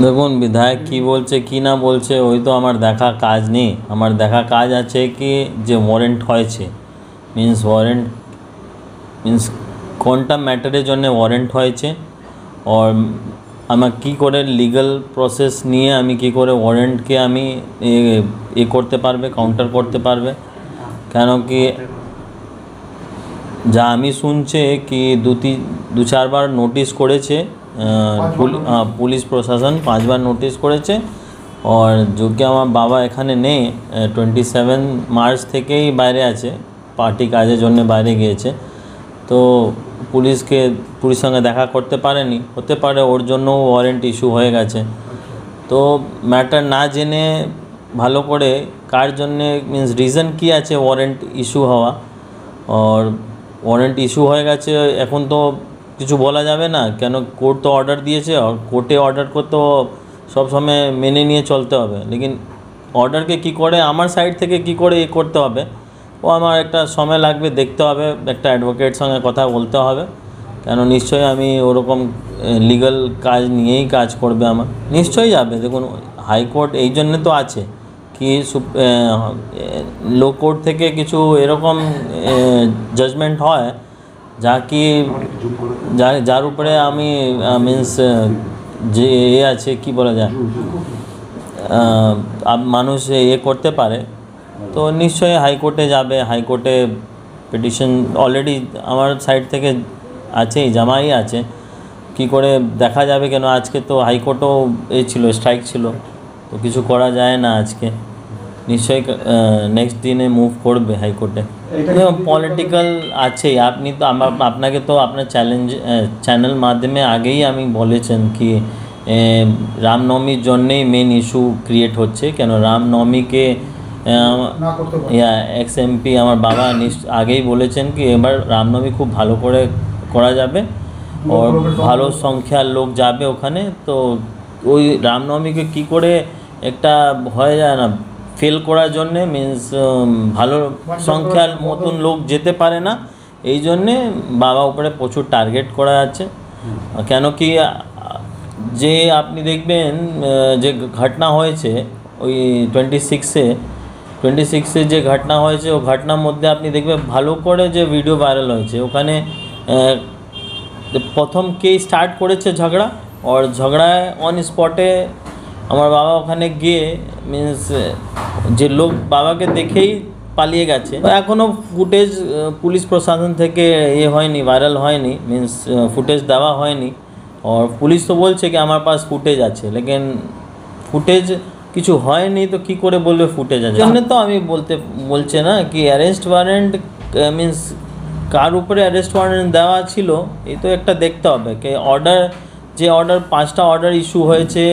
দেখুন বিধায়ক কি বলছে কি না বলছে ওই তো আমার দেখা কাজ নেই। আমার দেখা কাজ আছে কি যে ওয়ারেন্ট হয়েছে মিন্স কোনটা ম্যাটারের জন্য ওয়ারেন্ট হয়েছে, আর আমার কি করে লিগ্যাল প্রসেস নিয়ে আমি কি করে ওয়ারেন্টকে আমি করতে পারবে, কাউন্টার করতে পারবে। কেন কি যা আমি শুনছে কি দু চারবার নোটিশ করেছে পুলিশ প্রশাসন, 5 বার নোটিশ করেছে। আর যোগ্য আমার বাবা এখানে নেই, 27 মার্চ থেকেই বাইরে আছে, পার্টি কাজের জন্য বাইরে গিয়েছে। তো পুলিশ সঙ্গে দেখা করতে পারেনি, হতে পারে ওর জন্য ওয়ারেন্ট ইস্যু হয়ে গেছে। তো ম্যাটার না জেনে ভালো করে কার জন্যে মিন্স রিজন কি আছে ওয়ারেন্ট ইস্যু হওয়া, আর ওয়ারেন্ট ইস্যু হয়ে গেছে এখন তো কিছু বলা যাবে না। কেন কোর্ট তো অর্ডার দিয়েছে, আর কোর্টে অর্ডার করতে সব সময় মেনে নিয়ে চলতে হবে। লেকিন অর্ডারকে কি করে আমার সাইড থেকে কি করে করতে হবে ও আমার একটা সময় লাগবে, দেখতে হবে, একটা অ্যাডভোকেট সঙ্গে কথা বলতে হবে। কেন নিশ্চয়ই আমি ওরকম লিগ্যাল কাজ নিয়েই কাজ করবে, আমার নিশ্চয়ই যাবে। দেখুন হাইকোর্ট এই জন্যে তো আছে কি লো কোর্ট থেকে কিছু এরকম জাজমেন্ট হয় যা কি যার উপরে আমি মিন্স যে আছে কি বলা যায় মানুষ করতে পারে। তো নিশ্চয়ই হাইকোর্টে যাবে, হাইকোর্টে পিটিশন অলরেডি আমার সাইড থেকে আছেই, জামাই আছে। কি করে দেখা যাবে, কেন আজকে তো হাইকোর্টও ছিল, স্ট্রাইক ছিল, তো কিছু করা যায় না আজকে। নিশ্চয়ই নেক্সট দিনে মুভ করবে হাইকোর্টে। পলিটিক্যাল আছেই, আপনি তো আপনাকে তো আপনার চ্যানেল মাধ্যমে আগেই আমি বলেছেন কি রামনবমীর জন্যেই মেন ইস্যু ক্রিয়েট হচ্ছে। কেন রামনবমীকে এক্স এমপি আমার বাবা আগেই বলেছেন কি এবার রামনবমী খুব ভালো করে করা যাবে, আর ভালো সংখ্যার লোক যাবে ওখানে। তো ওই রামনবমীকে কি করে একটা হয়ে যায় না ফেল করার জন্যে, মিন্স ভালো সংখ্যার মতন লোক যেতে পারে না, এই জন্যে বাবা উপরে প্রচুর টার্গেট করা যাচ্ছে। কেন কি যে আপনি দেখবেন যে ঘটনা হয়েছে ওই 26-এ যে ঘটনা হয়েছে, ও ঘটনার মধ্যে আপনি দেখবেন ভালো করে যে ভিডিও ভাইরাল হয়েছে, ওখানে প্রথম কে স্টার্ট করেছে ঝগড়া, আর ঝগড়ায় অন স্পটে আমার বাবা ওখানে গিয়ে মিন্স যে লোক বাবাকে দেখেই পালিয়ে গেছে। এখনও ফুটেজ পুলিশ প্রশাসন থেকে হয়নি, ভাইরাল হয়নি, মিন্স ফুটেজ দেওয়া হয়নি। আর পুলিশ তো বলছে কি আমার পাস ফুটেজ আছে, লেকিন ফুটেজ কিছু হয়নি তো কি করে বলবে ফুটেজ আছে। জন্য তো আমি বলছে না কি অ্যারেস্ট ওয়ারেন্ট মিন্স কার উপরে অ্যারেস্ট ওয়ারেন্ট দেওয়া ছিল, এই তো একটা দেখতে হবে কি অর্ডার 5টা অর্ডার ইস্যু হয়েছে,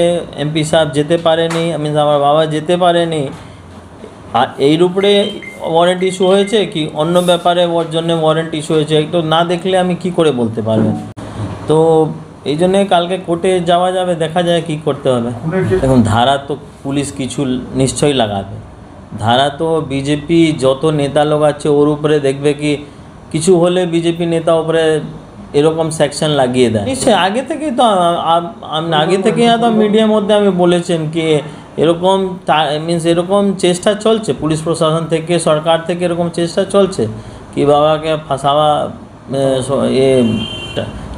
এমপি সাহেব যেতে পারেনি, মিন্স আমার বাবা যেতে পারেনি, আর এর উপরে ওয়ারেন্ট ইস্যু হয়েছে কি অন্য ব্যাপারে ওর জন্য ওয়ারেন্ট ইস্যু হয়েছে, একটু না দেখলে আমি কি করে বলতে পারবো। তো এই জন্যে কালকে কোর্টে যাওয়া যাবে, দেখা যায় কি করতে হবে। এখন ধারা তো পুলিশ কিছু নিশ্চয়ই লাগাবে, ধারা তো বিজেপি যত নেতা লোক আছে ওর উপরে দেখবে কি কিছু হলে বিজেপি নেতা উপরে এরকম সেকশন লাগিয়ে দেয়। নিশ্চয়ই আগে থেকেই তো মিডিয়ার মধ্যে আমি বলেছেন কি এরকম মিন্স এরকম চেষ্টা চলছে পুলিশ প্রশাসন থেকে, সরকার থেকে এরকম চেষ্টা চলছে কি বাবাকে ফাঁসাওয়া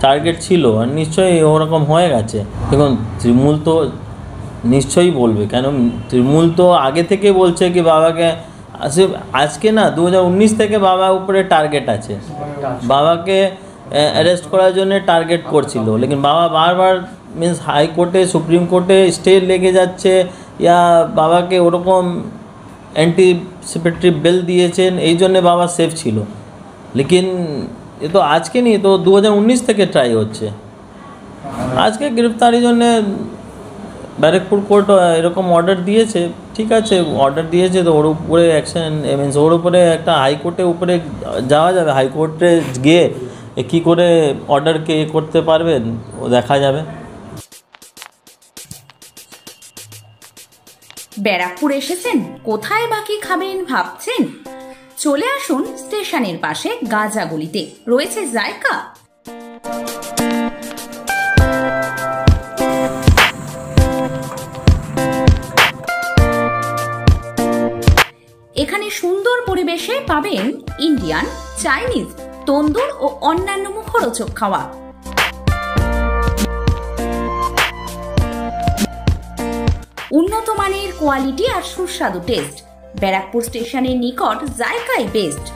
টার্গেট ছিল, আর নিশ্চয়ই ওরকম হয়ে গেছে। দেখুন তৃণমূল তো নিশ্চয়ই বলবে, কেন তৃণমূল তো আগে থেকে বলছে কি বাবাকে আজকে না 2019 থেকে বাবার উপরে টার্গেট আছে, বাবাকে অ্যারেস্ট করার জন্য টার্গেট করছিল, লেকিন বাবা বারবার মিন্স হাইকোর্টে সুপ্রিম কোর্টে স্টে লেগে যাচ্ছে, ইয়া বাবাকে ওরকম অ্যান্টিসিপেটরি বেল দিয়েছেন, এই জন্যে বাবা সেফ ছিল। লেকিন এ তো আজকে নেই, তো 2019 থেকে ট্রাই হচ্ছে। আজকে গ্রেফতারির জন্যে ব্যারাকপুর কোর্ট এরকম অর্ডার দিয়েছে, ঠিক আছে অর্ডার দিয়েছে তো ওর উপরে অ্যাকশন মিন্স ওর উপরে একটা হাইকোর্টের উপরে যাওয়া যাবে, হাইকোর্টে গিয়ে কী করে অর্ডারকে করতে পারবেন ও দেখা যাবে। ব্যারাকপুর এসেছেন, কোথায় বাকি খাবেন ভাবছেন? চলে আসুন স্টেশনের পাশে গাজাগুলিতে, রয়েছে জায়গা। এখানে সুন্দর পরিবেশে পাবেন ইন্ডিয়ান, চাইনিজ, তন্দুর ও অন্যান্য মুখরোচক খাওয়া। উন্নত মানের কোয়ালিটি আর সুস্বাদু টেস্ট। ব্যারাকপুর স্টেশনের নিকট জায়কাই বেস্ট।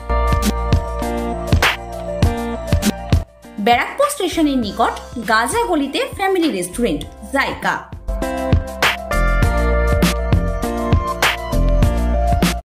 ব্যারাকপুর স্টেশনের নিকট গাজাগলিতে ফ্যামিলি রেস্টুরেন্ট জায়কা।